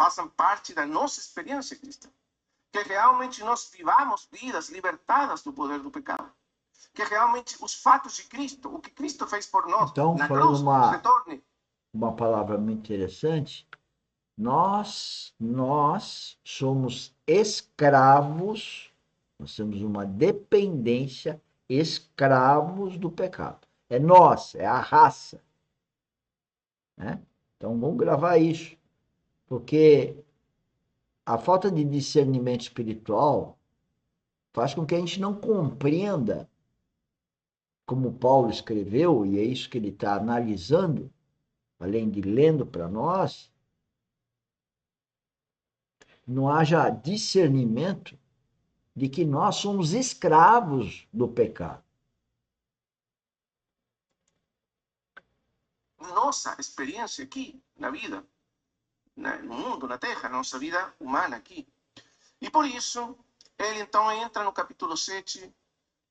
façam parte da nossa experiência cristã. Que realmente nós vivamos vidas libertadas do poder do pecado. Que realmente os fatos de Cristo, o que Cristo fez por nós Então, na falando cruz, se torne... uma palavra muito interessante, nós somos escravos, nós temos uma dependência, escravos do pecado. É nós, é a raça. Né? Então vamos gravar isso, porque a falta de discernimento espiritual faz com que a gente não compreenda, como Paulo escreveu, e é isso que ele está analisando, além de lendo para nós, não haja discernimento de que nós somos escravos do pecado. Nossa experiência aqui, na vida, no mundo, na Terra, na nossa vida humana aqui. E por isso, ele então entra no capítulo 7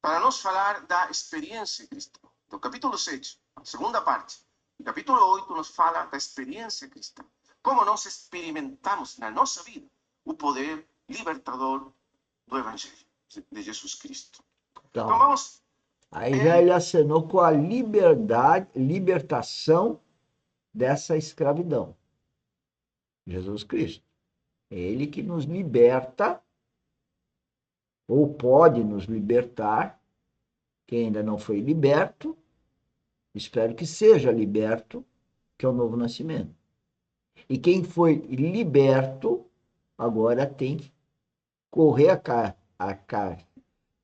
para nos falar da experiência cristã. No capítulo 7, a segunda parte, o capítulo 8 nos fala da experiência cristã. Como nós experimentamos na nossa vida o poder libertador do Evangelho de Jesus Cristo. Então vamos... Aí já ele acenou com a libertação dessa escravidão. Jesus Cristo. É ele que nos liberta, ou pode nos libertar. Quem ainda não foi liberto, espero que seja liberto, que é o novo nascimento. E quem foi liberto, agora tem que correr a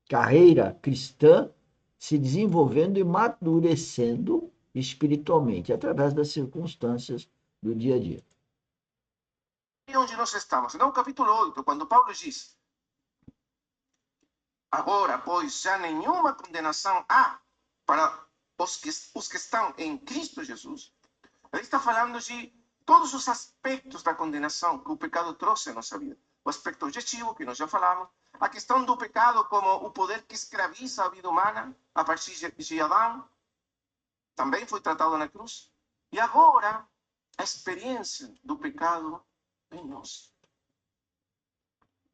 carreira cristã, se desenvolvendo e amadurecendo espiritualmente, através das circunstâncias do dia a dia. E onde nós estamos? No capítulo 8, quando Paulo diz: agora, pois, já nenhuma condenação há para os que estão em Cristo Jesus. Ele está falando de todos os aspectos da condenação que o pecado trouxe à nossa vida. O aspecto objetivo, que nós já falamos, a questão do pecado como o poder que escraviza a vida humana a partir de Adão, também foi tratado na cruz. E agora, a experiência do pecado em nós,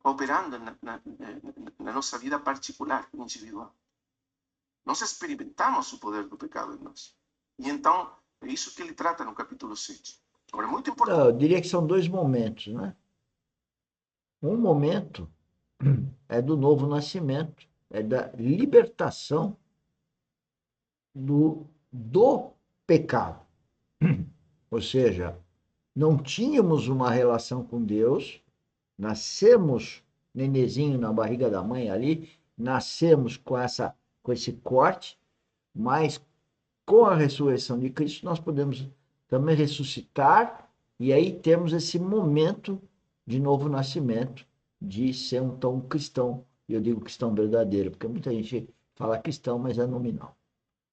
operando na nossa vida particular, individual. Nós experimentamos o poder do pecado em nós. E então, é isso que ele trata no capítulo 7. Agora, é muito importante. Eu diria que são dois momentos, né? Um momento é do novo nascimento, é da libertação do pecado. Ou seja, não tínhamos uma relação com Deus, nascemos nenenzinho na barriga da mãe ali, nascemos com esse corte, mas com a ressurreição de Cristo nós podemos também ressuscitar e aí temos esse momento de novo nascimento, de ser um tão cristão. E eu digo cristão verdadeiro, porque muita gente fala cristão, mas é nominal.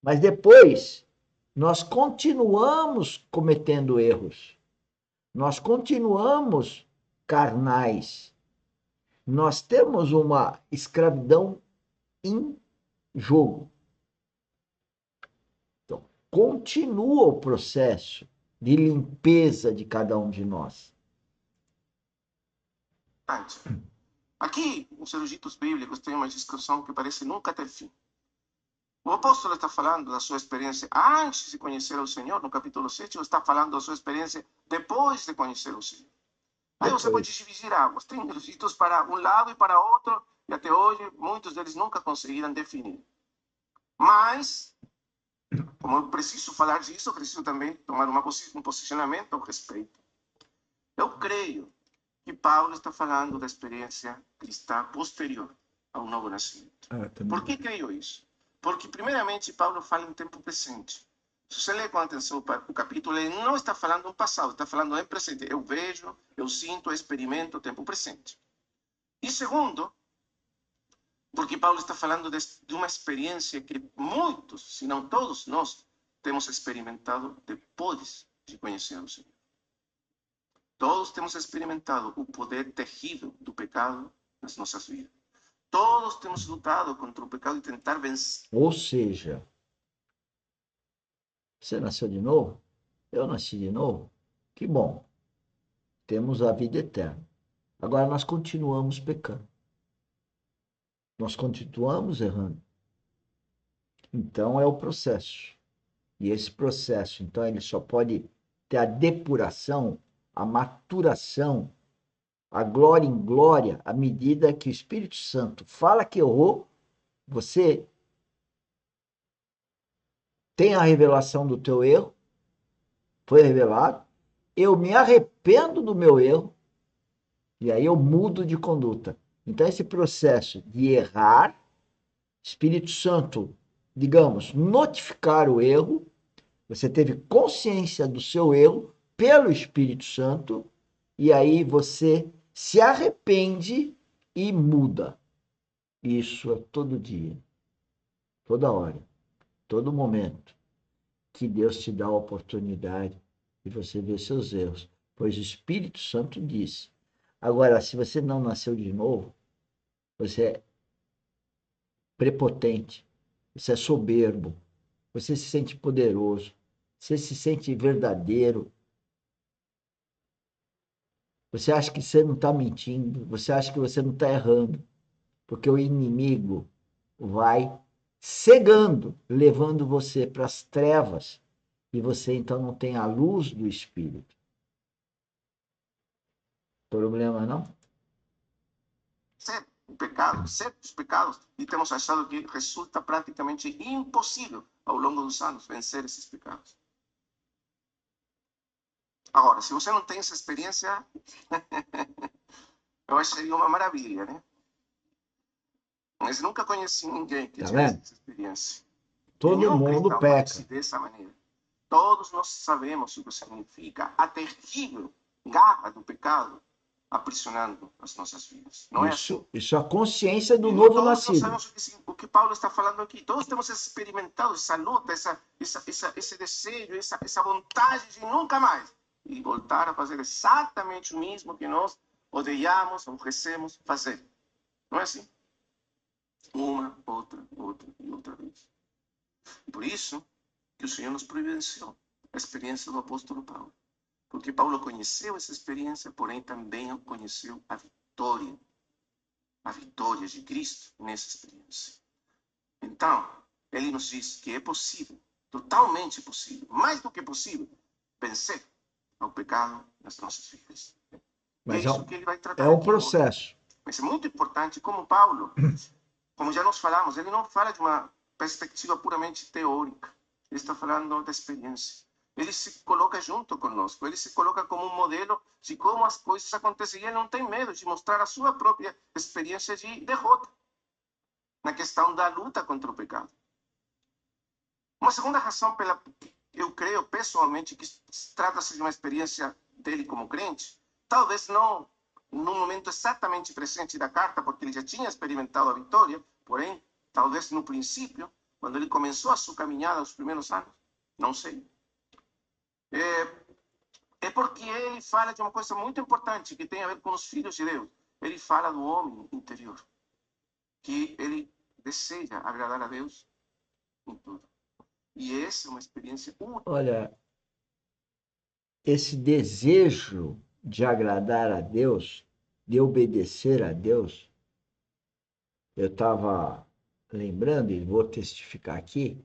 Mas depois nós continuamos cometendo erros. Nós continuamos carnais. Nós temos uma escravidão em jogo. Então, continua o processo de limpeza de cada um de nós. Aqui, nos eruditos bíblicos, tem uma discussão que parece nunca ter fim. O apóstolo está falando da sua experiência antes de conhecer o Senhor, no capítulo 7, ou está falando da sua experiência depois de conhecer o Senhor? Aí você pode dividir águas. Tem eruditos para um lado e para outro, e até hoje muitos deles nunca conseguiram definir. Mas, como eu preciso falar disso, eu preciso também tomar um posicionamento ao respeito. Eu creio que Paulo está falando da experiência cristã posterior ao novo nascimento. Por que creio isso? Porque, primeiramente, Paulo fala em tempo presente. Se você lê com atenção o capítulo, ele não está falando no passado, está falando em presente. Eu vejo, eu sinto, eu experimento o tempo presente. E segundo, porque Paulo está falando de uma experiência que muitos, se não todos nós, temos experimentado depois de conhecer o Senhor. Todos temos experimentado o poder terrível do pecado nas nossas vidas. Todos temos lutado contra o pecado e tentar vencer. Ou seja, você nasceu de novo? Eu nasci de novo? Que bom. temos a vida eterna. Agora nós continuamos pecando. Nós continuamos errando. Então é o processo. E esse processo, então, ele só pode ter a depuração, a maturação, a glória em glória, à medida que o Espírito Santo fala que errou, você tem a revelação do teu erro, foi revelado, eu me arrependo do meu erro, e aí eu mudo de conduta. Então, esse processo de errar, Espírito Santo, digamos, notificar o erro, você teve consciência do seu erro pelo Espírito Santo, e aí você se arrepende e muda. Isso é todo dia, toda hora, todo momento que Deus te dá a oportunidade de você ver seus erros, pois o Espírito Santo diz. Agora, se você não nasceu de novo, você é prepotente, você é soberbo, você se sente poderoso, você se sente verdadeiro, você acha que você não está mentindo, você acha que você não está errando, porque o inimigo vai cegando, levando você para as trevas, e você então não tem a luz do Espírito. Problema não? Ser o pecado, ser os pecados, e temos achado que resulta praticamente impossível ao longo dos anos vencer esses pecados. Agora, se você não tem essa experiência, eu acho que seria uma maravilha, né? Mas nunca conheci ninguém que Tá tivesse vendo? essa experiência. Todo Nenhum mundo cristão peca. conhece dessa maneira. Todos nós sabemos o que significa a terrível garra do pecado aprisionando as nossas vidas. Não é assim? Isso é a consciência do E novo todos nós nascido. sabemos o que Paulo está falando aqui. Todos temos experimentado essa luta, esse desejo, essa vontade de nunca mais. E voltar a fazer exatamente o mesmo que nós odiamos, aborrecemos fazer. Não é assim? Uma, outra e outra vez. Por isso que o Senhor nos providenciou a experiência do apóstolo Paulo. Porque Paulo conheceu essa experiência, porém também conheceu a vitória de Cristo nessa experiência. Então, ele nos diz que é possível, totalmente possível, mais do que possível, vencer ao pecado nas nossas vidas. E é Mas isso que ele vai é tratar um aqui hoje. processo. Mas é muito importante como Paulo, como já nós falamos, ele não fala de uma perspectiva puramente teórica. Ele está falando da experiência. Ele se coloca junto conosco, ele se coloca como um modelo de como as coisas acontecem. E ele não tem medo de mostrar a sua própria experiência de derrota na questão da luta contra o pecado. Uma segunda razão pela que eu creio pessoalmente que trata-se de uma experiência dele como crente, talvez não no momento exatamente presente da carta, porque ele já tinha experimentado a vitória, porém, talvez no princípio, quando ele começou a sua caminhada nos primeiros anos, não sei. É porque ele fala de uma coisa muito importante que tem a ver com os filhos de Deus. Ele fala do homem interior, que ele deseja agradar a Deus em tudo. E essa é uma experiência única. Olha, esse desejo de agradar a Deus, de obedecer a Deus, eu estava lembrando, e vou testificar aqui,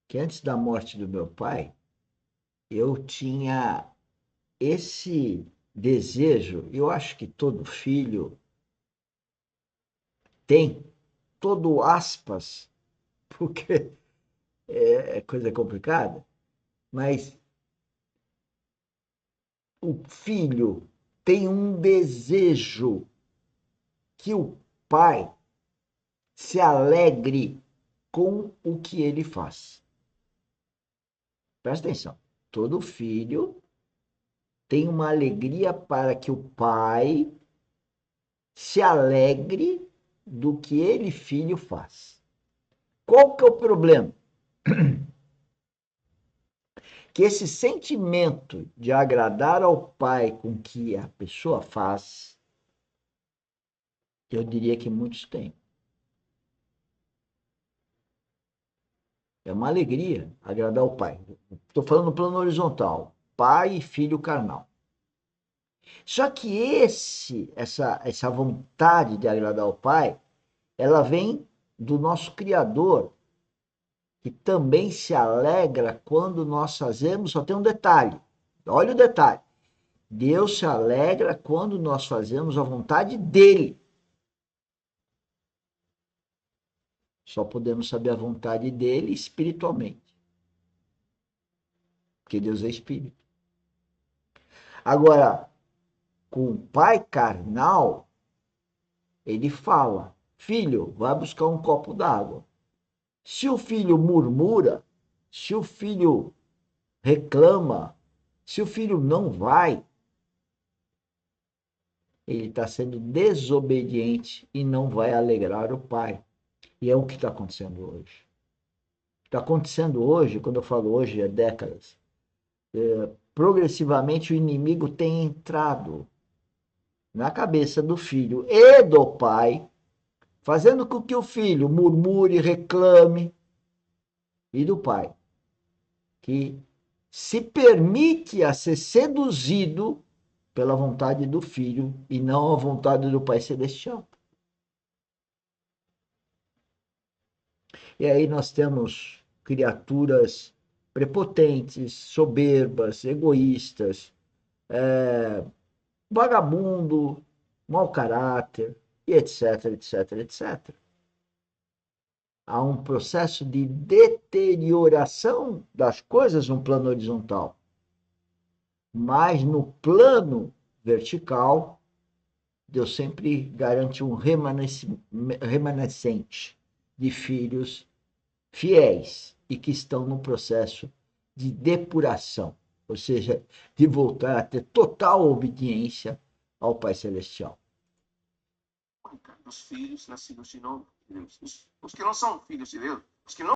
que antes da morte do meu pai, eu tinha esse desejo, eu acho que todo filho tem, todo aspas, porque é coisa complicada, mas o filho tem um desejo que o pai se alegre com o que ele faz. Presta atenção. Todo filho tem uma alegria para que o pai se alegre do que ele, filho, faz. Qual que é o problema? Que esse sentimento de agradar ao pai com o que a pessoa faz, eu diria que muitos têm. É uma alegria agradar o pai. Estou falando no plano horizontal, pai e filho carnal. Só que essa vontade de agradar ao Pai, ela vem do nosso Criador, que também se alegra quando nós fazemos, só tem um detalhe, olha o detalhe, Deus se alegra quando nós fazemos a vontade dele. Só podemos saber a vontade dele espiritualmente, porque Deus é espírito. Agora, com o pai carnal, ele fala, filho, vai buscar um copo d'água. Se o filho murmura, se o filho reclama, se o filho não vai, ele está sendo desobediente e não vai alegrar o pai. E é o que está acontecendo hoje. Está acontecendo hoje, quando eu falo hoje, é décadas. Progressivamente o inimigo tem entrado na cabeça do filho e do pai, fazendo com que o filho murmure, reclame, e do pai, que se permite a ser seduzido pela vontade do filho e não a vontade do Pai Celestial. E aí nós temos criaturas prepotentes, soberbas, egoístas, vagabundo, mau caráter, e etc, etc, etc. Há um processo de deterioração das coisas no plano horizontal. Mas no plano vertical, Deus sempre garante um remanescente de filhos fiéis e que estão no processo de depuração, ou seja, de voltar a ter total obediência ao Pai Celestial. Os filhos nascidos de novo, de Deus. Os que não são filhos de Deus, os que não